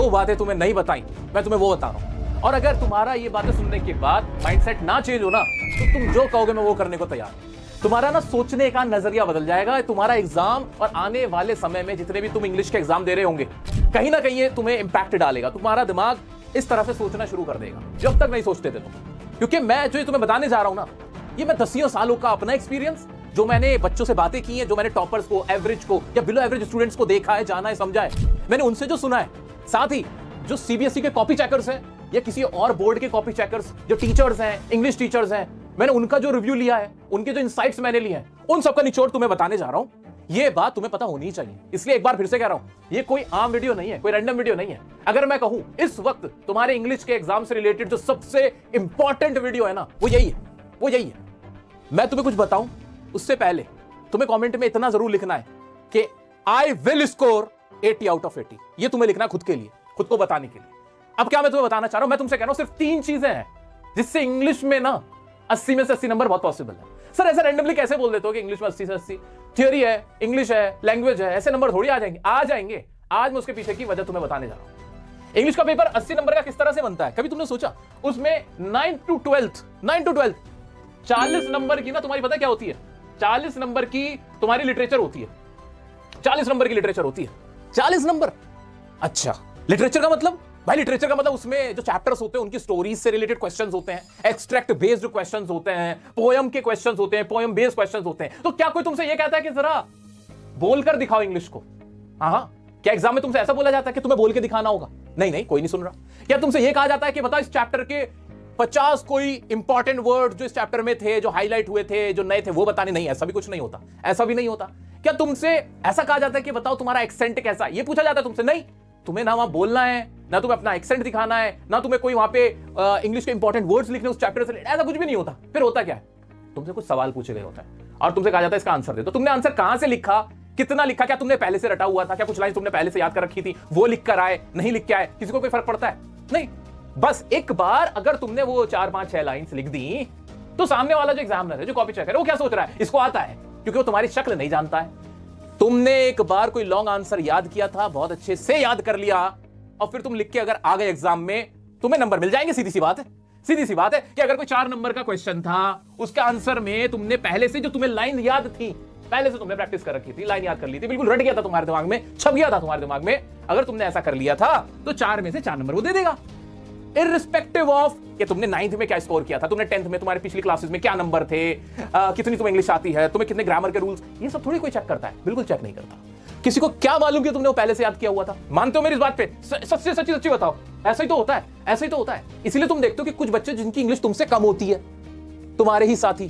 दो बातें तुम्हें नहीं बताई, मैं तुम्हें वो बता रहा हूं। और अगर तुम्हारा ये बातें सुनने के बाद माइंडसेट ना चेंज हो ना, तो तुम जो कहोगे मैं वो करने को तैयार हूं। तुम्हारा ना सोचने का नजरिया बदल जाएगा। तुम्हारा एग्जाम और आने वाले समय में जितने भी तुम इंग्लिश के एग्जाम दे रहे होंगे, कहीं ना कहीं ये तुम्हें इंपैक्ट डालेगा। तुम्हारा दिमाग इस तरह से सोचना शुरू कर देगा जब तक नहीं सोचते थे तुम। क्योंकि मैं जो तुम्हें बताने जा रहा हूं ना, ये मैं 10 सालों का अपना एक्सपीरियंस, जो मैंने बच्चों से बातें की हैं, जो मैंने टॉपर्स को, एवरेज को या बिलो एवरेज स्टूडेंट्स को देखा है, जाना है, समझा है, मैंने उनसे जो सुना है, साथ ही जो सीबीएसई के कॉपी चेकर्स हैं या किसी और बोर्ड के कॉपी चेकर्स, जो टीचर्स हैं, इंग्लिश टीचर्स हैं, मैंने उनका जो रिव्यू लिया है, उनके जो इनसाइट्स मैंने लिए हैं, उन सबका निचोड़ तुम्हें बताने जा रहा हूं। ये बात तुम्हें पता होनी चाहिए। इसलिए एक बार फिर से कह रहा हूं, ये कोई आम वीडियो नहीं है, कोई रैंडम वीडियो नहीं है। अगर मैं कहूं इस वक्त तुम्हारे इंग्लिश के एग्जाम से रिलेटेड जो सबसे इंपॉर्टेंट वीडियो है ना, वो यही है, वो यही है। मैं तुम्हें कुछ बताऊं उससे पहले तुम्हें कमेंट में इतना जरूर लिखना है कि I will score 80 out of 80। ये तुम्हें लिखना है खुद के लिए, खुद को बताने के लिए। अब क्या मैं तुम्हें बताना चाह रहा हूं, मैं तुमसे कह रहा हूं सिर्फ 3 चीजें हैं जिससे इंग्लिश में ना 80 में से 80 नंबर बहुत पॉसिबल है। सर ऐसे रैंडमली कैसे बोल देते हो कि इंग्लिश में 80 से 80? थियोरी है, इंग्लिश है, लैंग्वेज है, ऐसे नंबर थोड़ी आ जाएंगे। आ जाएंगे। आज मैं उसके पीछे की वजह तुम्हें बताने जा रहा हूं। इंग्लिश का पेपर 80 नंबर का किस तरह से बनता है, कभी तुमने सोचा? उसमें 9 to 12 40 नंबर की ना तुम्हारी पता क्या होती है? 40 नंबर की तुम्हारी लिटरेचर होती है। 40 नंबर की लिटरेचर होती है। 40 नंबर। अच्छा, लिटरेचर का मतलब? भाई लिटरेचर का मतलब उसमें जो चैप्टर्स होते हैं उनकी स्टोरीज से रिलेटेड क्वेश्चंस होते हैं, एक्सट्रैक्ट बेस्ड क्वेश्चंस होते हैं, पोयम के क्वेश्चंस होते हैं, पोयम बेस्ड क्वेश्चंस होते हैं। तो क्या कोई तुमसे ये कहता है कि जरा बोलकर दिखाओ इंग्लिश को? हाँ, क्या एग्जाम में तुमसे ऐसा बोला जाता है कि तुम्हें बोल के दिखाना होगा? नहीं नहीं, कोई नहीं सुन रहा। क्या तुमसे ये कहा जाता है कि बताओ इस चैप्टर के 50 कोई इंपॉर्टेंट वर्ड जो इस चैप्टर में थे, जो हाईलाइट हुए थे, जो नए थे, वो बताने? नहीं, ऐसा भी कुछ नहीं होता, ऐसा भी नहीं होता। क्या तुमसे ऐसा कहा जाता है कि बताओ तुम्हारा एक्सेंट कैसा है? ये पूछा जाता है तुमसे? नहीं, तुम्हें ना वहां बोलना है, ना तुम्हें अपना एक्सेंट दिखाना है, ना तुम्हें कोई वहां पे इंग्लिश के इंपॉर्टेंट वर्ड्स लिखने उस चैप्टर से, ऐसा कुछ भी नहीं होता। फिर होता क्या है? तुमसे कुछ सवाल पूछे गए होता है और तुमसे कहा जाता है इसका आंसर दे। तो तुमने आंसर कहां से लिखा, कितना लिखा, क्या तुमने पहले से रटा हुआ था, क्या कुछ लाइन तुमने पहले से याद कर रखी थी, वो लिख कर आए, नहीं लिख के आए, किसी को कोई फर्क पड़ता है? नहीं। बस एक बार अगर तुमने वो 4, 5, 6 लाइन्स लिख दी, तो सामने वाला जो एग्जामिनर है, जो कॉपी चेकर है, वो क्या सोच रहा है? इसको आता है, क्योंकि वो तुम्हारी शक्ल नहीं जानता है। तुमने एक बार कोई लॉन्ग आंसर याद किया था, बहुत अच्छे से याद कर लिया, और फिर तुम लिख के अगर आ गए एग्जाम में, तुम्हें नंबर मिल जाएंगे। सीधी सी बात है, सीधी सी बात है कि अगर कोई 4 नंबर का क्वेश्चन था, उसका आंसर में तुमने पहले से जो तुम्हें लाइन याद थी, पहले से तुमने प्रैक्टिस कर रखी थी, लाइन याद कर ली थी, बिल्कुल रट गया था तुम्हारे दिमाग में, छप गया था तुम्हारे दिमाग में, अगर तुमने ऐसा कर लिया था तो 4 में से 4 नंबर वो दे देगा, इररिस्पेक्टिव ऑफ कि तुमने 9th में क्या स्कोर किया था, तुमने 10th में, तुम्हारी पिछली क्लासेस में क्या नंबर थे, कितनी तुम्हें इंग्लिश आती है, तुम्हें कितने ग्रामर के रूल्स, ये सब थोड़ी कोई चेक करता है, बिल्कुल चेक नहीं करता। किसी को क्या मालूम कि तुमने वो पहले से याद किया हुआ था? मानते हो मेरी इस बात पे? सच्ची सच्ची सच्ची बताओ। ऐसा ही तो होता है, ऐसा ही तो होता है। इसीलिए तुम देखते हो कि कुछ बच्चे जिनकी इंग्लिश तुमसे कम होती है, तुम्हारे ही साथी,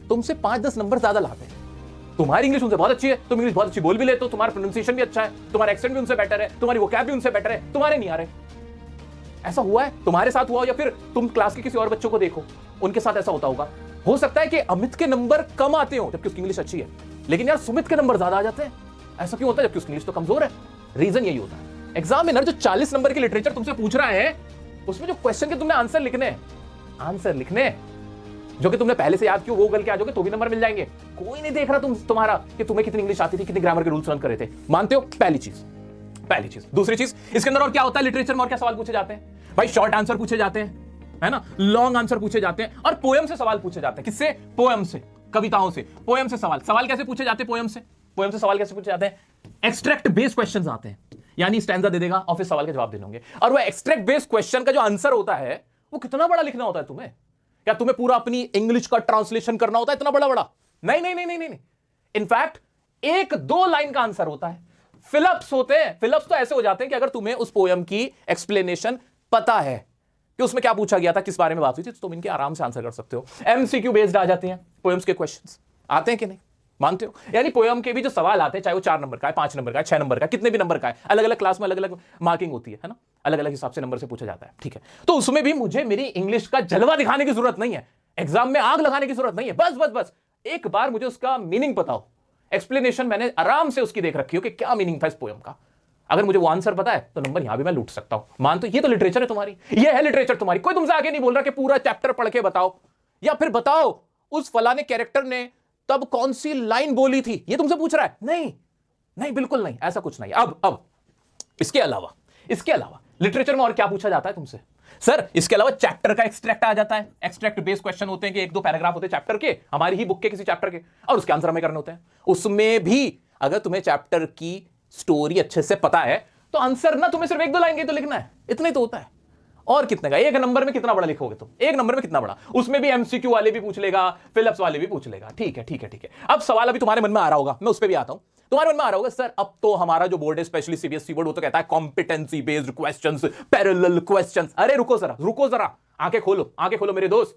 तुमसे 5-10 नंबर ज्यादा लाते हैं। तुम्हारी इंग्लिश उनसे बहुत अच्छी है, तुम इंग्लिश बहुत अच्छी बोल भी लेते हो, तुम्हारा प्रोनाउंसिएशन भी अच्छा है, तुम्हारा एक्सेंट भी उनसे बेटर है, तुम्हारी वोकैब भी उनसे बेटर है, तुम्हारे नहीं आ रहे। ऐसा हुआ है तुम्हारे साथ? हुआ हो, या फिर तुम क्लास के किसी और बच्चों को देखो, उनके साथ ऐसा होता होगा। हो सकता है कि अमित के नंबर कम आते हो जबकि उसकी इंग्लिश अच्छी है, लेकिन यार सुमित के नंबर ज्यादा आ जाते हैं। ऐसा क्यों होता है जबकि उसकी इंग्लिश तो कमजोर है? रीजन यही होता है। एग्जामिनर जो 40 नंबर की लिटरेचर तुमसे पूछ रहा है, उसमें जो क्वेश्चन के तुमने आंसर लिखने जो कि तुमने पहले से याद किया, वो गल के आ जाओगे तो भी नंबर मिल जाएंगे। कोई नहीं देख रहा तुम्हारा कि तुम्हें कितनी इंग्लिश आती थी, कितने ग्रामर के रूल्स लर्न करे थे। मानते हो? पहली चीज। दूसरी चीज, इसके अंदर और क्या होता है? लिटरेचर में और क्या सवाल पूछे जाते हैं भाई? शॉर्ट आंसर पूछे जाते हैं, है ना, लॉन्ग आंसर पूछे जाते हैं, और पोएम से सवाल पूछे जाते हैं। किससे? पोएम से, कविताओं से। पोएम से सवाल कैसे पूछे जाते हैं? पोएम से सवाल कैसे पूछे जाते हैं? एक्सट्रैक्ट बेस्ड क्वेश्चंस आते हैं, यानी स्टैंजा दे देगा और फिर सवाल के जवाब देने होंगे। और वो एक्सट्रैक्ट बेस्ड क्वेश्चन का जो आंसर होता है, वो कितना बड़ा लिखना होता है तुम्हें? क्या तुम्हें पूरा अपनी इंग्लिश का ट्रांसलेशन करना होता है इतना बड़ा? नहीं। इनफैक्ट 1-2 लाइन का आंसर होता है। फिलअप्स होते हैं। फिलअप्स तो ऐसे हो जाते हैं कि अगर तुम्हें उस पोएम की एक्सप्लेनेशन पता है कि उसमें क्या पूछा गया था, किस बारे में बात हुई थी, तो तुम इनके आराम से आंसर कर सकते हो। एमसीक्यू बेस्ड आ जाते हैं पोएम्स के क्वेश्चंस, आते हैं कि नहीं? मानते हो? यानी पोएम के भी जो सवाल आते हैं, चाहे वो 4 नंबर का है, 5 नंबर का है, 6 नंबर का, कितने भी नंबर का है, अलग अलग क्लास में अलग अलग मार्किंग होती है ना, अलग अलग हिसाब से नंबर से पूछा जाता है, ठीक है। तो उसमें भी मुझे मेरी इंग्लिश का जलवा दिखाने की जरूरत नहीं है, एग्जाम में आग लगाने की जरूरत नहीं है। बस एक बार मुझे उसका मीनिंग पता हो, एक्सप्लेनेशन मैंने आराम से उसकी देख रखी हो कि क्या मीनिंग था इस पोएम का। अगर मुझे वो आंसर पता है तो नंबर यहां भी मैं लूट सकता हूं। मानते हो? ये तो लिटरेचर है तुम्हारी, ये है लिटरेचर तुम्हारी। कोई तुमसे आगे नहीं बोल रहा कि पूरा चैप्टर पढ़ के बताओ, या फिर बताओ उस फलाने कैरेक्टर ने तब कौन सी लाइन बोली थी, ये तुमसे पूछ रहा है। नहीं, बिल्कुल नहीं, ऐसा कुछ नहीं। अब इसके अलावा लिटरेचर में और क्या पूछा जाता है तुमसे? सर इसके अलावा चैप्टर का एक्सट्रैक्ट आ जाता है, एक्सट्रैक्ट बेस्ड क्वेश्चन होते हैं कि 1-2 पैराग्राफ होते हैं चैप्टर के, हमारी ही बुक के किसी चैप्टर के, और उसके आंसर हमें करने होते हैं। उसमें भी अगर तुम्हें चैप्टर की स्टोरी अच्छे से पता है तो आंसर ना तुम्हें सिर्फ 1-2 लाइन के तो लिखना है, इतना ही तो होता है। और कितने का, एक नंबर में कितना बड़ा लिखोगे तुम, एक नंबर में कितना बड़ा, उसमें भी एमसीक्यू वाले भी पूछ लेगा, फिलिप्स वाले भी पूछ लेगा। ठीक है ठीक है ठीक है। अब सवाल अभी तुम्हारे मन में आ रहा होगा, मैं उस पर भी आता हूं। तुम्हारे मन में आ रहा होगा सर अब तो हमारा जो बोर्ड है स्पेशली सीबीएसई बोर्ड, वो तो कहता है competency based questions, parallel questions. अरे रुको जरा, रुको जरा, आंखें खोलो, आंखें खोलो मेरे दोस्त।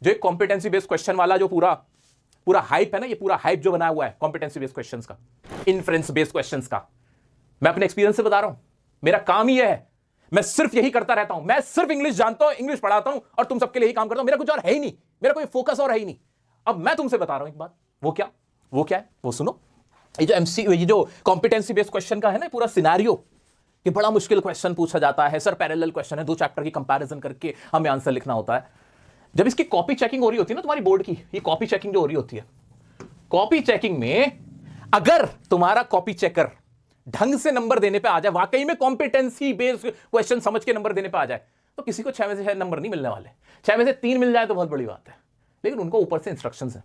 जो एक कॉम्पिटेंसी बेस्ड क्वेश्चन वाला जो पूरा हाइप है ना, ये पूरा हाइप जो बनाया हुआ है कॉम्पिटेंसी बेस्ड क्वेश्चंस का, इन्फ्रेंस बेस्ड क्वेश्चंस का, मैं अपने एक्सपीरियंस से बता रहा हूं। मेरा काम ही है, मैं सिर्फ यही करता रहता हूं। मैं सिर्फ इंग्लिश जानता हूं, इंग्लिश पढ़ाता हूं और तुम सबके लिए ही काम करता हूं। मेरा कुछ और है ही नहीं, मेरा कोई फोकस और है ही नहीं। अब मैं तुमसे बता रहा हूं एक बात, वो क्या है वो सुनो। ये जो कॉम्पिटेंसी बेस्ड क्वेश्चन का है ना पूरा सिनेरियो, कि बड़ा मुश्किल क्वेश्चन पूछा जाता है सर, पैरेलल क्वेश्चन है, 2 चैप्टर की कंपैरिजन करके हमें आंसर लिखना होता है। जब इसकी कॉपी चेकिंग हो रही होती है ना तुम्हारी बोर्ड की, ये कॉपी चेकिंग जो हो रही होती है, कॉपी चेकिंग में अगर तुम्हारा कॉपी चेकर ढंग से नंबर देने पे आ जाए, वाकई में कॉम्पिटेंसी बेस्ड क्वेश्चन समझ के नंबर देने पे आ जाए, तो किसी को 6 में से 6 नंबर नहीं मिलने वाले। 6 में से 3 मिल जाए तो बहुत बड़ी बात है, लेकिन उनको ऊपर से इंस्ट्रक्शंस है,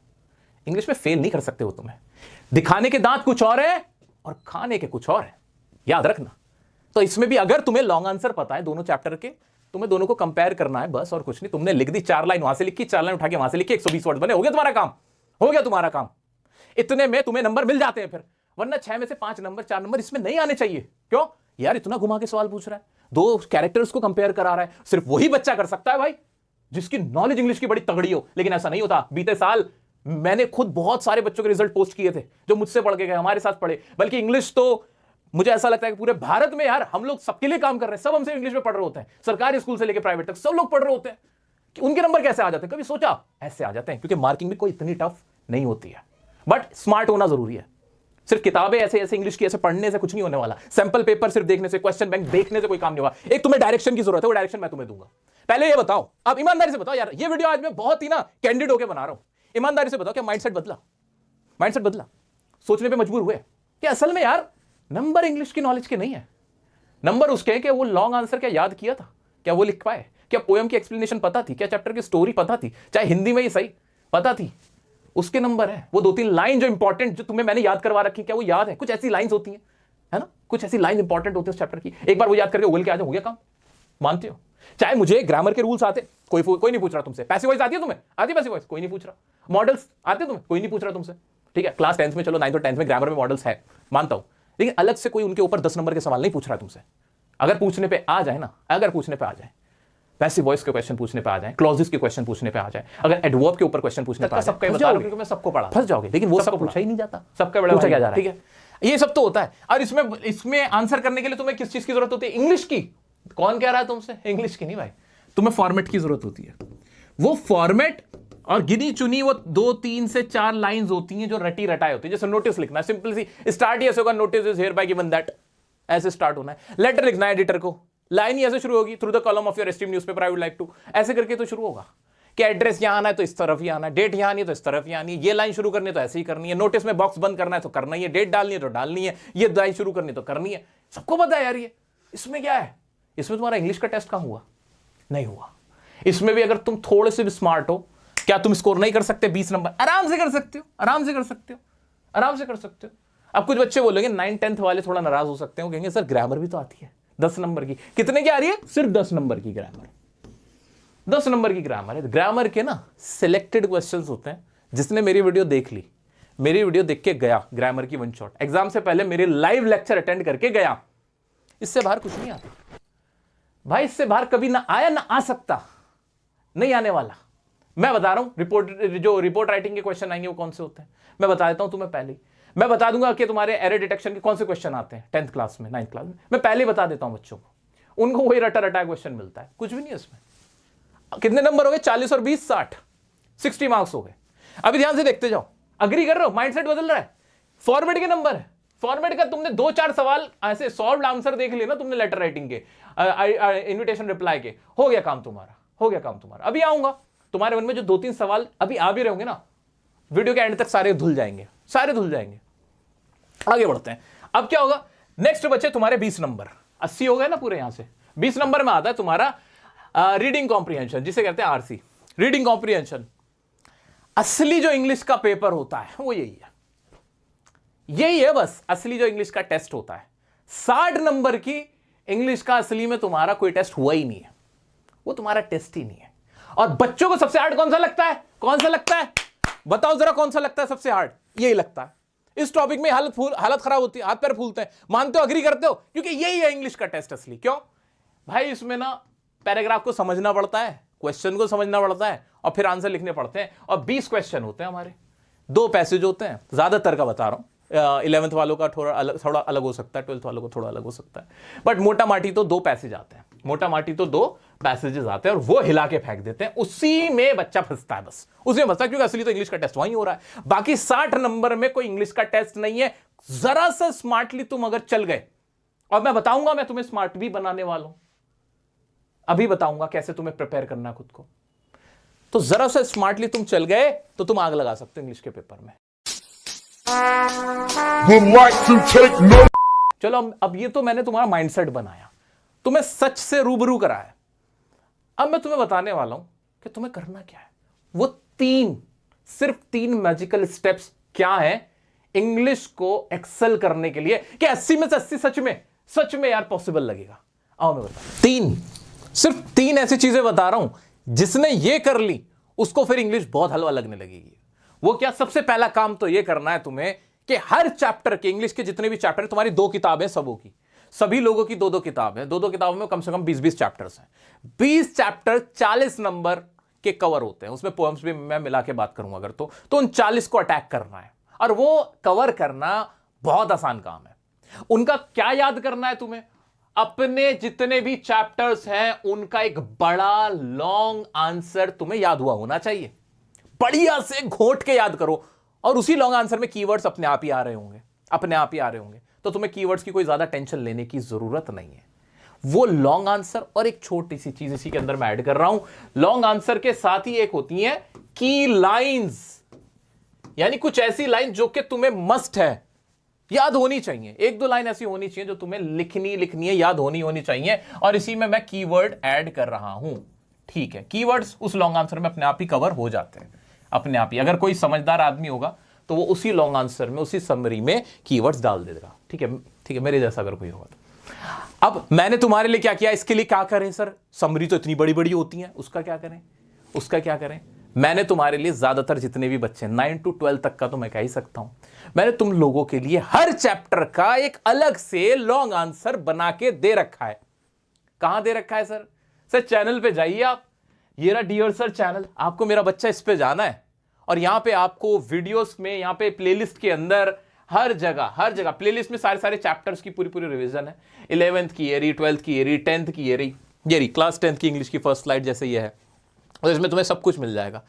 इंग्लिश में फेल नहीं कर सकते हो तुम्हें। दिखाने के दांत कुछ और है और खाने के कुछ और है, याद रखना। तो इसमें भी अगर तुम्हें लॉन्ग आंसर पता है दोनों चैप्टर के, तुम्हें दोनों को कंपेयर करना है बस, और कुछ नहीं। तुमने लिख दी 4 लाइन वहां से लिखी, 4 लाइन उठा के वहां से लिखी, 120 वर्ड बने, हो गया तुम्हारा काम, हो गया तुम्हारा काम। इतने में तुम्हें नंबर मिल जाते हैं फिर, वरना 6 में से 5 नंबर 4 नंबर इसमें नहीं आने चाहिए। क्यों यार, इतना घुमा के सवाल पूछ रहा है, 2 कैरेक्टर्स को कंपेयर करा रहा है, सिर्फ वही बच्चा कर सकता है भाई जिसकी नॉलेज इंग्लिश की बड़ी तगड़ी हो। लेकिन ऐसा नहीं होता। बीते साल मैंने खुद बहुत सारे बच्चों के रिजल्ट पोस्ट किए थे जो मुझसे पढ़ के गए, हमारे साथ पढ़े। बल्कि इंग्लिश तो मुझे ऐसा लगता है कि पूरे भारत में यार हम लोग सबके लिए काम कर रहे हैं, सब हमसे इंग्लिश में पढ़ रहे होते हैं, सरकारी स्कूल से लेकर प्राइवेट तक सब लोग पढ़ रहे होते हैं। कि उनके नंबर कैसे आ जाते हैं, कभी सोचा? ऐसे आ जाते हैं, क्योंकि मार्किंग भी कोई इतनी टफ नहीं होती है, बट स्मार्ट होना जरूरी है। सिर्फ किताबें ऐसे ऐसे इंग्लिश की ऐसे पढ़ने से कुछ नहीं होने वाला। सैंपल पेपर सिर्फ देखने से, क्वेश्चन बैंक देखने से कोई काम नहीं होगा। एक तुम्हें डायरेक्शन की जरूरत है, वो डायरेक्शन मैं तुम्हें दूंगा। पहले ये बताओ, अब ईमानदारी से बताओ यार, ये वीडियो आज मैं बहुत ही ना कैंडिड होकर बना रहा हूं। ईमानदारी से बताओ, क्या माइंडसेट बदला? माइंडसेट बदला? सोचने पे मजबूर हुए कि असल में यार नंबर इंग्लिश की नॉलेज के नहीं है, नंबर उसके हैं कि वो लॉन्ग आंसर क्या याद किया था, क्या वो लिख पाए, क्या पोएम की एक्सप्लेनेशन पता थी, क्या चैप्टर की स्टोरी पता थी, चाहे हिंदी में ही सही पता थी, उसके नंबर है। वो 2-3 लाइन जो इंपॉर्टेंट जो तुम्हें मैंने याद करवा रखी, क्या वो याद है? कुछ ऐसी लाइंस होती हैं, है ना, कुछ ऐसी लाइन इंपॉर्टेंट होती है उस चैप्टर की, एक बार वो याद करके उगल के आ जाओ, हो गया काम। मानते हो? चाहे मुझे ग्रामर के रूल्स आते, कोई नहीं पूछ रहा तुमसे। पैसिव वॉइस आती है तुम्हें? आती है पैसिव वॉइस? कोई नहीं पूछ रहा। मॉडल्स आते तुम्हें? कोई नहीं पूछ रहा तुमसे। ठीक है, क्लास 10th में, चलो 9th और 10th में ग्रामर में मॉडल्स है, मानता हूं, लेकिन अलग से कोई उनके ऊपर 10 नंबर के सवाल नहीं पूछ रहा तुमसे। अगर पूछने पे आ जाए ना, अगर पूछने पे आ जाए, पैसिव वॉइस के क्वेश्चन पूछने पे आ जाए, क्लॉजेस के क्वेश्चन पूछने पे आ जाए, अगर एडवर्ब के ऊपर क्वेश्चन पूछने पे आ जाए, क्योंकि मैं सबको पढ़ा, फंस जाओगे। लेकिन वो सब पूछा ही नहीं जाता, सबका बड़ा पूछा क्या जा रहा है। ठीक है, ये सब तो होता है। और इसमें आंसर करने के लिए तुम्हें किस चीज की जरूरत होती है? इंग्लिश की। कौन कह रहा है तुमसे? इंग्लिश की नहीं भाई, तुम्हें फॉर्मेट की जरूरत होती है। वो फॉर्मेट और गिनी चुनी वो 2, 3 से 4 लाइंस होती हैं जो रटी रटाई होती है। जैसे नोटिस लिखना है, सिंपल सी स्टार्ट ही ऐसे होगा, notice is here bye given that, ऐसे स्टार्ट होना है। लेटर लिखना है एडिटर को, लाइन ही ऐसे शुरू होगी, through the column of your esteemed newspaper I would like to, ऐसे करके तो शुरू होगा कि एड्रेस यहां आना है तो इस तरफ ही आना है, डेट यहां आनी है तो इस तरफ ही आनी है, ये लाइन शुरू करनी है तो ऐसे ही करनी है, नोटिस में बॉक्स बंद करना है तो करना ही है, डेट डालनी है तो डालनी है, ये लाइन शुरू करनी है तो करनी है। सबको पता है यार ये। इसमें क्या है? इसमें तुम्हारा इंग्लिश का टेस्ट कहां हुआ? नहीं हुआ। इसमें भी अगर तुम थोड़े से भी स्मार्ट हो, क्या तुम स्कोर नहीं कर सकते? 20 नंबर आराम से कर सकते हो, आराम से कर सकते हो, आराम से कर सकते हो। अब कुछ बच्चे बोलेंगे 9th 10th वाले थोड़ा नाराज हो सकते हो, कहेंगे सर ग्रामर भी तो आती है 10 नंबर की। कितने की आ रही है? सिर्फ 10 नंबर की ग्रामर, 10 नंबर की ग्रामर है। ग्रामर के ना सिलेक्टेड क्वेश्चंस होते हैं। जिसने मेरी वीडियो देख ली, मेरी वीडियो देख के गया ग्रामर की 1 शॉट, एग्जाम से पहले मेरे लाइव लेक्चर अटेंड करके गया, इससे बाहर कुछ नहीं आता भाई। इससे बाहर कभी ना आया, ना आ सकता, नहीं आने वाला। मैं बता रहा हूं, जो रिपोर्ट राइटिंग के क्वेश्चन आएंगे वो कौन से होते हैं मैं बता देता हूं तुम्हें पहले ही। मैं बता दूंगा कि तुम्हारे एरर डिटेक्शन के कौन से क्वेश्चन आते हैं 10th क्लास में, 9th क्लास में, मैं पहले ही बता देता हूं बच्चों को। उनको वही रटा रटा क्वेश्चन मिलता है, कुछ भी नहीं है इसमें। कितने नंबर हो गए? 40 और 20 60, 60 मार्क्स हो गए। अभी ध्यान से देखते जाओ, अग्री कर रहे हो? माइंडसेट बदल रहा है। फॉर्मेट के नंबर है, फॉर्मेट का तुमने 2-4 सवाल ऐसे सॉल्व्ड आंसर देख लिया ना तुमने लेटर राइटिंग के, इन्विटेशन रिप्लाई के, हो गया काम तुम्हारा, हो गया काम तुम्हारा। अभी आऊंगा तुम्हारे मन में जो 2-3 सवाल अभी आ भी रहे होंगे ना, वीडियो के एंड तक सारे धुल जाएंगे, सारे धुल जाएंगे। आगे बढ़ते हैं। अब क्या होगा? नेक्स्ट बचे तुम्हारे 20 नंबर, 80 हो गए ना पूरे, यहां से 20 नंबर में आता है तुम्हारा रीडिंग कॉम्प्रिहेंशन, जिसे कहते हैं आरसी, रीडिंग कॉम्प्रिहेंशन। असली जो इंग्लिश का पेपर होता है वो यही है, यही है बस असली जो इंग्लिश का टेस्ट होता है। 60 नंबर की इंग्लिश का असली में तुम्हारा कोई टेस्ट हुआ ही नहीं है, वो तुम्हारा टेस्ट ही नहीं है। और बच्चों को सबसे हार्ड कौन सा लगता है? कौन सा लगता है? बताओ जरा, कौन सा लगता है सबसे हार्ड? यही लगता है। इस टॉपिक में हालत खराब होती है, हाथ पैर फूलते हैं। मानते हो, अग्री करते हो? क्योंकि यही है इंग्लिश का टेस्ट असली। क्यों भाई? इसमें ना पैराग्राफ को समझना पड़ता है, क्वेश्चन को समझना पड़ता है, और फिर आंसर लिखने पड़ते हैं। और 20 क्वेश्चन होते हैं हमारे, 2 पैसेज होते हैं, ज्यादातर का बता रहा हूं। 11th वालों का थोड़ा अलग हो सकता है, 12th वालों को थोड़ा अलग हो सकता है, बट मोटा माटी तो 2 पैसेज आते हैं, मोटा माटी तो 2 पैसेजेस आते हैं, और वो हिला के फेंक देते हैं। उसी में बच्चा फंसता है, बस उसी में फंसता है, क्योंकि असली तो इंग्लिश का टेस्ट वहीं हो रहा है। बाकी 60 नंबर में कोई इंग्लिश का टेस्ट नहीं है। जरा सा स्मार्टली तुम अगर चल गए, और मैं बताऊंगा, मैं तुम्हें स्मार्ट भी बनाने वाला हूं, अभी बताऊंगा कैसे तुम्हें प्रिपेयर करना खुद को। तो जरा सा स्मार्टली तुम चल गए तो तुम आग लगा सकते हो इंग्लिश के पेपर में। चलो, अब ये तो मैंने तुम्हारा माइंडसेट बनाया, तुम्हें सच से रूबरू कराया। अब मैं तुम्हें बताने वाला हूं कि तुम्हें करना क्या है। वो 3, सिर्फ 3 मैजिकल स्टेप्स क्या है इंग्लिश को एक्सेल करने के लिए, कि 80 में से 80 सच में यार पॉसिबल लगेगा। आओ मैं बता, सिर्फ 3 ऐसी चीजें बता रहा हूं जिसने ये कर ली उसको फिर इंग्लिश बहुत हलवा लगने लगेगी। वो क्या? सबसे पहला काम तो ये करना है तुम्हें कि हर चैप्टर के, इंग्लिश के जितने भी चैप्टर हैं, तुम्हारी 2 किताबें सबों की, सभी लोगों की 2-2 किताब है। 2-2 किताबों में कम से कम 20-20 चैप्टर्स हैं। 20 चैप्टर 40 नंबर के कवर होते हैं, उसमें पोएम्स भी मैं मिला के बात करूंगा अगर तो उन 40 को अटैक करना है, और वो कवर करना बहुत आसान काम है। उनका क्या याद करना है तुम्हें? अपने जितने भी चैप्टर्स हैं उनका एक बड़ा लॉन्ग आंसर तुम्हें याद हुआ होना चाहिए। बढ़िया से घोट के याद करो, और उसी लॉन्ग आंसर में कीवर्ड्स अपने आप ही आ रहे होंगे, अपने आप ही आ रहे होंगे। तो तुम्हें कीवर्ड्स की कोई ज्यादा टेंशन लेने की जरूरत नहीं है। वो लॉन्ग आंसर, और एक छोटी सी चीज इसी के अंदर मैं ऐड कर रहा हूं, लॉन्ग आंसर के साथ ही एक होती है की लाइंस, यानी कुछ ऐसी लाइन जो कि तुम्हें मस्ट है, याद होनी चाहिए। 1-2 लाइन ऐसी होनी चाहिए जो तुम्हें लिखनी है, याद होनी चाहिए। और इसी में मैं कीवर्ड ऐड कर रहा हूं। ठीक है, कीवर्ड्स उस लॉन्ग आंसर में अपने आप ही कवर हो जाते हैं, अपने आप ही। अगर कोई समझदार आदमी होगा तो वो उसी लॉन्ग आंसर में, उसी समरी में कीवर्ड्स डाल देगा। ठीक है, मेरे जैसा अगर कोई होगा तो। अब मैंने तुम्हारे लिए क्या किया, इसके लिए क्या करें सर? समरी तो इतनी बड़ी बड़ी होती है, उसका क्या करें? मैंने तुम्हारे लिए ज्यादातर जितने भी बच्चे 9 to 12 तक का तो मैं कह ही सकता हूं, मैंने तुम लोगों के लिए हर चैप्टर का एक अलग से लॉन्ग आंसर बना के दे रखा है। कहां दे रखा है सर? चैनल पे जाइए आप, ये रहा डियर सर चैनल, आपको मेरा बच्चा इस पे जाना है, और यहां पे आपको वीडियोस में, यहां पे प्लेलिस्ट के अंदर हर जगह प्लेलिस्ट में सारे चैप्टर्स की पूरी रिवीजन है। 11th की ये रही, 12th की ये रही, 10th की ये रही, क्लास 10th की इंग्लिश की फर्स्ट स्लाइड जैसे ये है, और इसमें तुम्हें सब कुछ मिल जाएगा।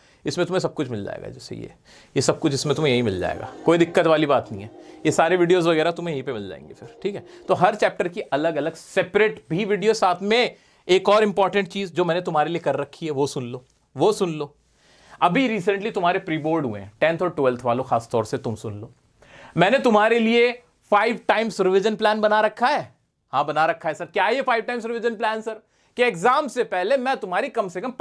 जैसे ये सब कुछ इसमें तुम्हें यही मिल जाएगा, कोई दिक्कत वाली बात नहीं है। ये सारे वीडियोस वगैरह तुम्हें यहीं पे मिल जाएंगे फिर। ठीक है, तो हर चैप्टर की अलग अलग सेपरेट भी वीडियो, साथ में एक और इंपॉर्टेंट चीज जो मैंने तुम्हारे लिए कर रखी है वो सुन लो। अभी रिसेंटली तुम्हारे प्री बोर्ड हुए हैं, 10th और 12th वालों, खासतौर से तुम सुन लो। मैंने तुम्हारे लिए 5 टाइम्स रिवीजन प्लान बना रखा है। हाँ, बना रखा है सर। क्या है ये 5 टाइम्स रिवीजन प्लान सर? कि एग्जाम से पहले मैं तुम्हारी कम से कम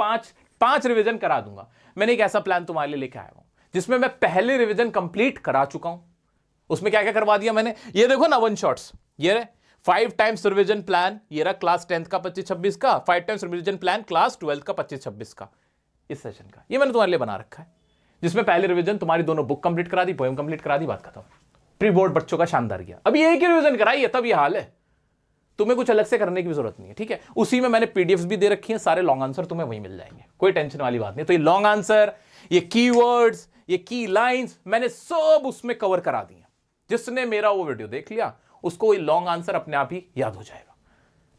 5 रिवीजन करा दूंगा। मैंने एक ऐसा प्लान तुम्हारे लिए लेके आया हूं जिसमें मैं पहले रिवीजन कंप्लीट करा चुका हूं। उसमें क्या क्या करवा दिया मैंने, ये देखो ना, 1 शॉट्स, ये रहे 5 टाइम्स रिवीजन प्लान, ये रहा क्लास 10th का 25-26 का, 5 times revision plan class 12th का 25-26 का, इस सेशन का, ये मैंने तुम्हारे लिए बना रखा है, जिसमें पहले रिवीजन तुम्हारी दोनों बुक कंप्लीट करा दी, पोएम कंप्लीट करा दी, बात खत्म। प्री बोर्ड बच्चों का शानदार गया। अभी एक ही रिवीजन कराई है, तब ये हाल है, तुम्हें कुछ अलग से करने की जरूरत नहीं है। ठीक है, उसी में मैंने पीडीएफ्स भी दे रखी हैं, सारे लॉन्ग आंसर तुम्हें वहीं मिल जाएंगे, कोई टेंशन वाली बात नहीं। तो ये लॉन्ग आंसर, ये कीवर्ड्स, ये की लाइंस, मैंने सब उसमें कवर करा दिए। जिसने मेरा वो वीडियो देख लिया उसको ये लॉन्ग आंसर अपने आप ही याद हो जाएगा।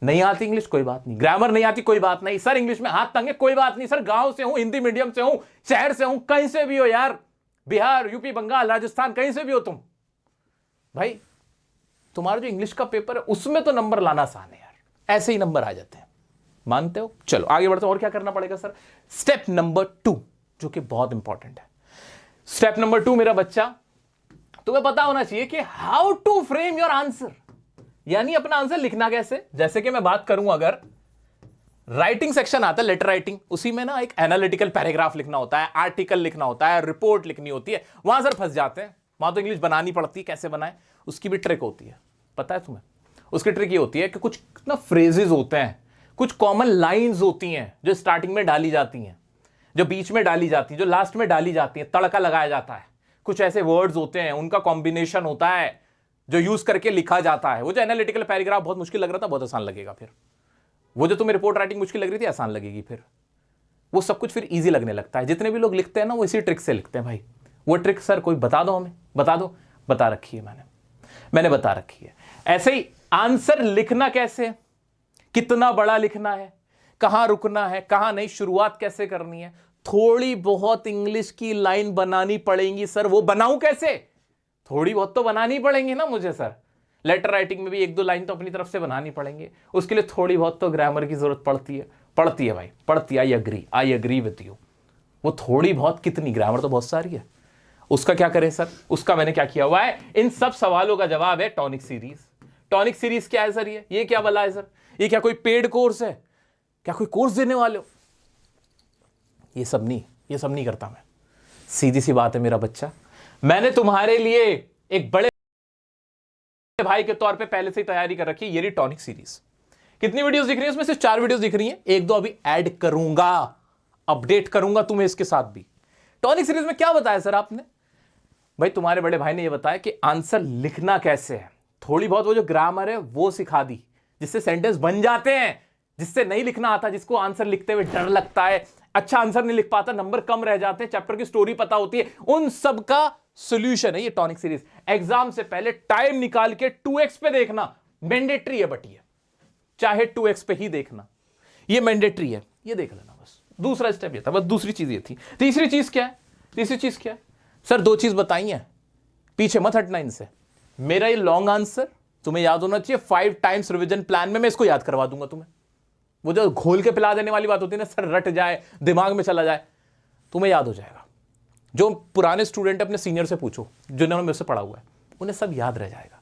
नहीं आती इंग्लिश, कोई बात नहीं, ग्रामर नहीं आती, कोई बात नहीं सर, इंग्लिश में हाथ तंग है, कोई बात नहीं सर, गांव से हूं, हिंदी मीडियम से हूं, शहर से हूं, कहीं से भी हो यार, बिहार, यूपी, बंगाल, राजस्थान, कहीं से भी हो तुम, भाई तुम्हारा जो इंग्लिश का पेपर है उसमें तो नंबर लाना आसान है यार, ऐसे ही नंबर आ जाते हैं, मानते हो? चलो आगे बढ़ते हैं। और क्या करना पड़ेगा सर? स्टेप नंबर 2, जो कि बहुत इंपॉर्टेंट है। स्टेप नंबर 2 मेरा बच्चा, तुम्हें पता होना चाहिए कि how to frame your answer, यानी अपना आंसर लिखना कैसे। जैसे कि मैं बात करूं अगर राइटिंग सेक्शन आता है, लेटर राइटिंग, उसी में ना एक एनालिटिकल पैराग्राफ लिखना होता है, आर्टिकल लिखना होता है, रिपोर्ट लिखनी होती है, वहां सर फंस जाते हैं। वहां तो इंग्लिश बनानी पड़ती है, कैसे बनाए उसकी भी ट्रिक होती है, पता है तुम्हें? उसकी ट्रिक ये होती है कि कुछ ना फ्रेजेस होते हैं, कुछ कॉमन लाइंस होती हैं जो स्टार्टिंग में डाली जाती हैं, जो बीच में डाली जाती है, जो लास्ट में डाली जाती है, तड़का लगाया जाता है। कुछ ऐसे वर्ड्स होते हैं, उनका कॉम्बिनेशन होता है जो यूज करके लिखा जाता है। वो जो एनालिटिकल पैराग्राफ बहुत मुश्किल लग रहा था, बहुत आसान लगेगा फिर। वो जो तुम्हें रिपोर्ट राइटिंग मुश्किल लग रही थी, आसान लगेगी फिर। वो सब कुछ फिर इजी लगने लगता है। जितने भी लोग लिखते हैं ना, वो इसी ट्रिक से लिखते हैं भाई। वो ट्रिक सर कोई बता दो हमें, बता दो। बता रखी है मैंने बता रखी है। ऐसे ही आंसर लिखना कैसे, कितना बड़ा लिखना है, कहां रुकना है, कहां नहीं, शुरुआत कैसे करनी है, थोड़ी बहुत इंग्लिश की लाइन बनानी पड़ेगी सर। वो बनाऊं कैसे? थोड़ी बहुत तो बनानी पड़ेंगी ना मुझे सर। लेटर राइटिंग में भी एक दो लाइन तो अपनी तरफ से बनानी पड़ेंगे, उसके लिए थोड़ी बहुत तो ग्रामर की जरूरत पड़ती है भाई, पड़ती है। I agree with you. वो थोड़ी बहुत कितनी, ग्रामर तो बहुत सारी है। उसका क्या करें सर? उसका मैंने क्या किया हुआ है, इन सब सवालों का जवाब है टॉनिक सीरीज। टॉनिक सीरीज क्या है सर? ये क्या बला है सर? ये क्या कोई पेड कोर्स है? क्या कोई कोर्स देने वाले हो? ये सब नहीं करता मैं। सीधी सी बात है मेरा बच्चा, मैंने तुम्हारे लिए एक बड़े भाई के तौर पे पहले से ही तैयारी कर रखी है। ये रही टॉनिक सीरीज। कितनी वीडियोस दिख रही है उसमें? सिर्फ 4 वीडियोस दिख रही हैं, एक दो अभी ऐड करूंगा, अपडेट करूंगा तुम्हें इसके साथ भी। टॉनिक सीरीज में क्या बताया सर आपने? भाई तुम्हारे बड़े भाई ने ये बताया कि आंसर लिखना कैसे है। थोड़ी बहुत वो जो ग्रामर है वो सिखा दी, जिससे सेंटेंस बन जाते हैं। जिससे नहीं लिखना आता, जिसको आंसर लिखते हुए डर लगता है, अच्छा आंसर नहीं लिख पाता, नंबर कम रह जाते हैं, चैप्टर की स्टोरी पता होती है, उन सब का सॉल्यूशन है ये टॉनिक सीरीज। एग्जाम से पहले टाइम निकाल के 2x पे देखना मैंडेटरी है, बटिए चाहे 2x पे ही देखना, ये मैंडेटरी है, ये देख लेना बस। दूसरा स्टेप ये था, बस दूसरी चीज ये थी। तीसरी चीज क्या है? सर 2 चीज बताई हैं, पीछे मत हटना इनसे। मेरा ये लॉन्ग आंसर तुम्हें याद होना चाहिए। 5 टाइम्स रिवीजन प्लान में मैं इसको याद करवा दूंगा तुम्हें। वो जो घोल के पिला देने वाली बात होती है ना, सर रट जाए, दिमाग में चला जाए, तुम्हें याद हो जाएगा। जो पुराने स्टूडेंट अपने सीनियर से पूछो, जिन्होंने मेरे से पढ़ा हुआ है, उन्हें सब याद रह जाएगा,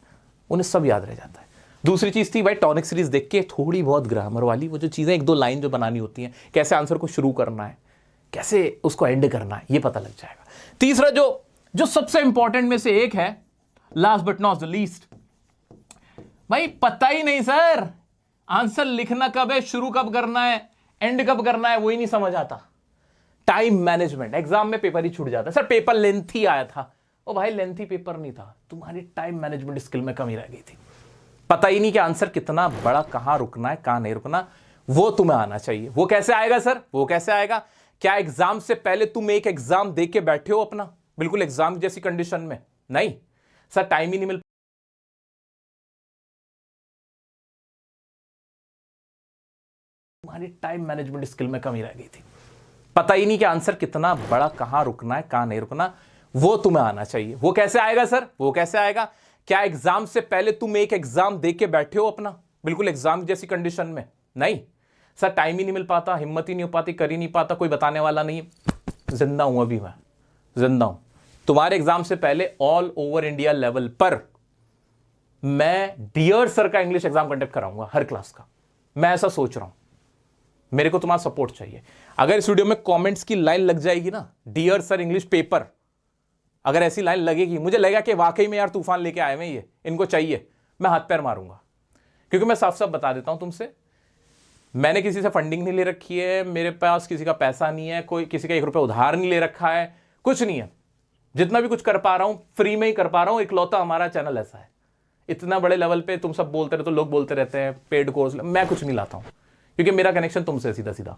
उन्हें सब याद रह जाता है। दूसरी चीज थी भाई, टॉनिक सीरीज देख के थोड़ी बहुत ग्रामर वाली वो जो चीजें, 1-2 लाइन जो बनानी होती हैं, कैसे आंसर को शुरू करना है, कैसे उसको एंड करना है, ये पता लग जाएगा। तीसरा जो सबसे इंपॉर्टेंट में से एक है, last but not the least, भाई पता ही नहीं सर आंसर लिखना कब है, शुरू कब करना है, एंड कब करना है, वो ही नहीं समझ आता। Time management. एग्जाम में पेपर ही छूट जाता है, सर पेपर लेंथी आया था। ओ भाई लेंथी पेपर नहीं था, तुम्हारी टाइम मैनेजमेंट स्किल में कमी रह गई थी। पता ही नहीं कि आंसर कितना बड़ा, कहां रुकना है, कहां नहीं रुकना, वो तुम्हें आना चाहिए। वो कैसे आएगा सर? वो कैसे आएगा? क्या एग्जाम से पहले तुम एक एग्जाम दे के बैठे हो अपना, बिल्कुल एग्जाम जैसी कंडीशन में? नहीं सर, टाइम ही नहीं मिल, तुम्हारी टाइम मैनेजमेंट स्किल में कमी रह गई थी। पता ही नहीं कि आंसर कितना बड़ा, कहां रुकना है, कहां नहीं रुकना, वो तुम्हें आना चाहिए। वो कैसे आएगा सर? वो कैसे आएगा? क्या एग्जाम से पहले तुम एक एग्जाम दे के बैठे हो अपना, बिल्कुल एग्जाम जैसी कंडीशन में? नहीं सर, टाइम ही नहीं मिल पाता, हिम्मत ही नहीं हो पाती, कर ही नहीं पाता, कोई बताने वाला नहीं। जिंदा हूं अभी, मैं जिंदा हूं। तुम्हारे एग्जाम से पहले ऑल ओवर इंडिया लेवल पर मैं डियर सर का इंग्लिश एग्जाम कंडक्ट कराऊंगा, हर क्लास का। मैं ऐसा सोच रहा हूं, मेरे को तुम्हारा सपोर्ट चाहिए। अगर इस वीडियो में कमेंट्स की लाइन लग जाएगी ना, डियर सर इंग्लिश पेपर, अगर ऐसी लाइन लगेगी, मुझे लगेगा कि वाकई में यार तूफान लेके आए हैं, ये इनको चाहिए, मैं हाथ पैर मारूंगा। क्योंकि मैं साफ साफ बता देता हूं तुमसे, मैंने किसी से फंडिंग नहीं ले रखी है, मेरे पास किसी का पैसा नहीं है, कोई किसी का 1 रुपया उधार नहीं ले रखा है, कुछ नहीं है। जितना भी कुछ कर पा रहा हूं फ्री में ही कर पा रहा हूं। इकलौता हमारा चैनल ऐसा है। इतना बड़े लेवल पे तुम सब बोलते रहते हो, लोग बोलते रहते हैं पेड कोर्स, मैं कुछ नहीं लाता हूं, क्योंकि मेरा कनेक्शन तुमसे सीधा सीधा,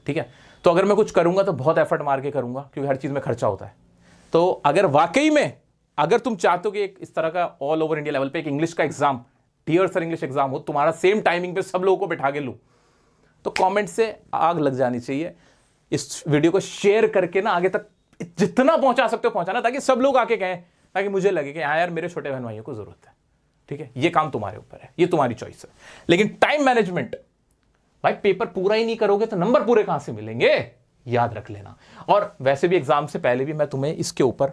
ठीक है? तो अगर मैं कुछ करूंगा तो बहुत एफर्ट मार के करूंगा, क्योंकि हर चीज में खर्चा होता है। तो अगर वाकई में अगर तुम चाहते हो कि एक इस तरह का ऑल ओवर इंडिया लेवल पे एक इंग्लिश का exam, dear sir English exam हो, तुम्हारा सेम टाइमिंग पे सब लोगों को बैठा के लूं, तो कमेंट से आग लग जानी चाहिए। इस वीडियो को शेयर करके ना आगे तक जितना पहुंचा सकते हो पहुंचाना, ताकि सब लोग आके कहें, ताकि मुझे लगे कि हाँ यार मेरे छोटे बहन भाइयों को जरूरत है। ठीक है, ये काम तुम्हारे ऊपर है, ये तुम्हारी चॉइस है। लेकिन टाइम मैनेजमेंट, भाई पेपर पूरा ही नहीं करोगे तो नंबर पूरे कहां से मिलेंगे, याद रख लेना। और वैसे भी एग्जाम से पहले भी मैं तुम्हें इसके ऊपर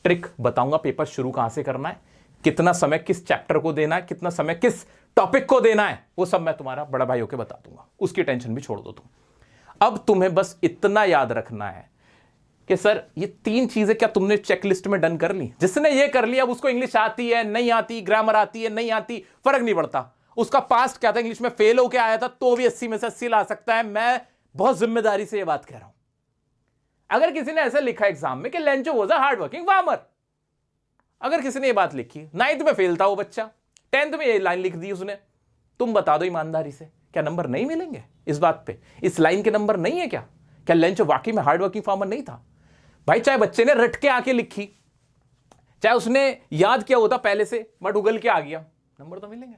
ट्रिक बताऊंगा, पेपर शुरू कहां से करना है, कितना समय किस चैप्टर को देना है, कितना समय किस टॉपिक को देना है वो सब मैं तुम्हारा बड़ा भाई होके बता दूंगा, उसकी टेंशन भी छोड़ दो तुम। अब तुम्हें बस इतना याद रखना है कि सर ये 3 चीजें क्या तुमने चेकलिस्ट में डन कर ली? जिसने ये कर लिया अब उसको इंग्लिश आती है नहीं आती, ग्रामर आती है नहीं आती, फर्क नहीं पड़ता। उसका पास्ट क्या था, इंग्लिश में फेल होके आया था तो भी 80 में से 80 ला सकता है। मैं बहुत जिम्मेदारी से ये बात कह रहा हूं। अगर किसी ने ऐसा लिखा एग्जाम में कि Lencho was a hard working farmer, अगर किसी ने ये बात लिखी, 9th में फेल था वो बच्चा, 10th में ये लाइन लिख दी उसने, तुम बता दो ईमानदारी से क्या नंबर नहीं मिलेंगे इस बात पे? इस लाइन के नंबर नहीं है क्या? क्या लेंचो वाकई में हार्ड वर्किंग फार्मर नहीं था? भाई चाहे बच्चे ने रट के आके लिखी, चाहे उसने याद किया होता पहले से बट उगल के आ गया, नंबर तो मिलेंगे,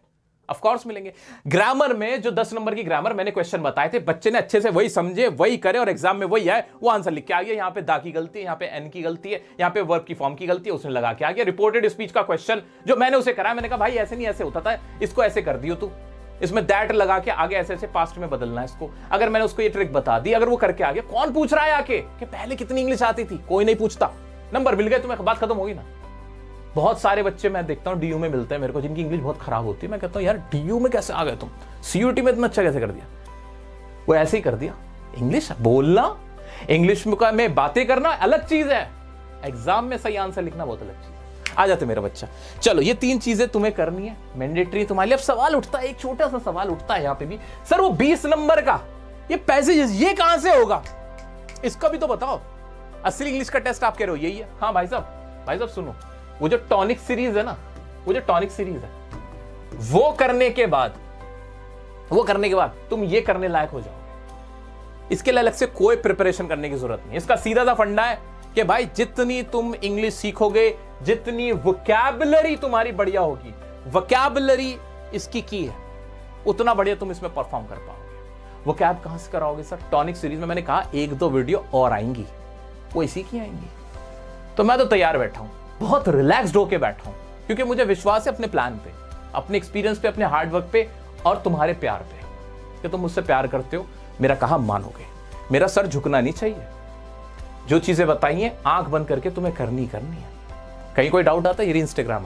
ऑफ कोर्स मिलेंगे। ग्रामर में जो 10 नंबर की ग्रामर मैंने क्वेश्चन बताए थे, बच्चे ने अच्छे से वही समझे वही करे और एग्जाम में वही आए, वो आंसर लिख के आ गया। यहां पे दा की गलती है, यहां पे एन की गलती है, यहां पे वर्ब की फॉर्म की गलती है, उसने लगा के आ गया। रिपोर्टेड स्पीच का क्वेश्चन जो मैंने उसे कराया, मैंने कहा भाई ऐसे नहीं ऐसे होता था, इसको ऐसे कर दियो तू, इसमें दैट लगा के आगे ऐसे ऐसे पास्ट में बदलना है इसको। अगर मैंने उसको ये ट्रिक बता दी, अगर वो करके आ गया, कौन पूछ रहा है आके कि पहले कितनी इंग्लिश आती थी? कोई नहीं पूछता। नंबर मिल गए तुम्हें, बात खत्म होगी ना। बहुत सारे बच्चे मैं देखता हूं डीयू में मिलते हैं मेरे को, जिनकी इंग्लिश बहुत खराब होती है। मैं कहता हूं यार डीयू में कैसे आ गए तुम, सीयूटी में इतना अच्छा कैसे कर दिया? वो ऐसे ही कर दिया। इंग्लिश बोलना, इंग्लिश में बातें करना अलग चीज है, एग्जाम में सही आंसर लिखना बहुत अलग चीज है। आ जाते मेरा बच्चा, चलो ये 3 चीजें तुम्हें करनी है, मैंडेटरी तुम्हारे लिए। अब सवाल उठता है, एक छोटा सा सवाल उठता है यहाँ पे भी, सर वो 20 नंबर का ये पैसेज ये कहां से होगा? इसका भी तो बताओ। असली इंग्लिश का टेस्ट आप कह रहे हो यही है? हाँ भाई साहब सुनो, वो जो टॉनिक सीरीज है ना, वो जो टॉनिक सीरीज है, वो करने के बाद तुम ये करने लायक हो जाओगे। इसके लिए अलग से कोई प्रिपरेशन करने की जरूरत नहीं। इसका सीधा सा फंडा है कि भाई जितनी तुम इंग्लिश सीखोगे, जितनी वोकैबुलरी तुम्हारी बढ़िया होगी, वोकैबुलरी इसकी की है, उतना बढ़िया तुम इसमें परफॉर्म कर पाओगे। वोकैब कहां से कराओगे सर? टॉनिक सीरीज में मैंने कहा 1-2 वीडियो और आएंगी, वो इसी की आएंगी। तो मैं तो तैयार बैठा हूं, बहुत रिलैक्स्ड होके बैठा हूं, क्योंकि मुझे विश्वास है अपने प्लान पे, अपने एक्सपीरियंस पे, अपने हार्डवर्क पे और तुम्हारे प्यार पे, कि तुम मुझसे प्यार करते हो, मेरा कहा मानोगे। मेरा सर झुकना नहीं चाहिए। जो चीजें बताई हैं आंख बंद करके तुम्हें करनी है। कहीं कोई डाउट आता है, ये इंस्टाग्राम है।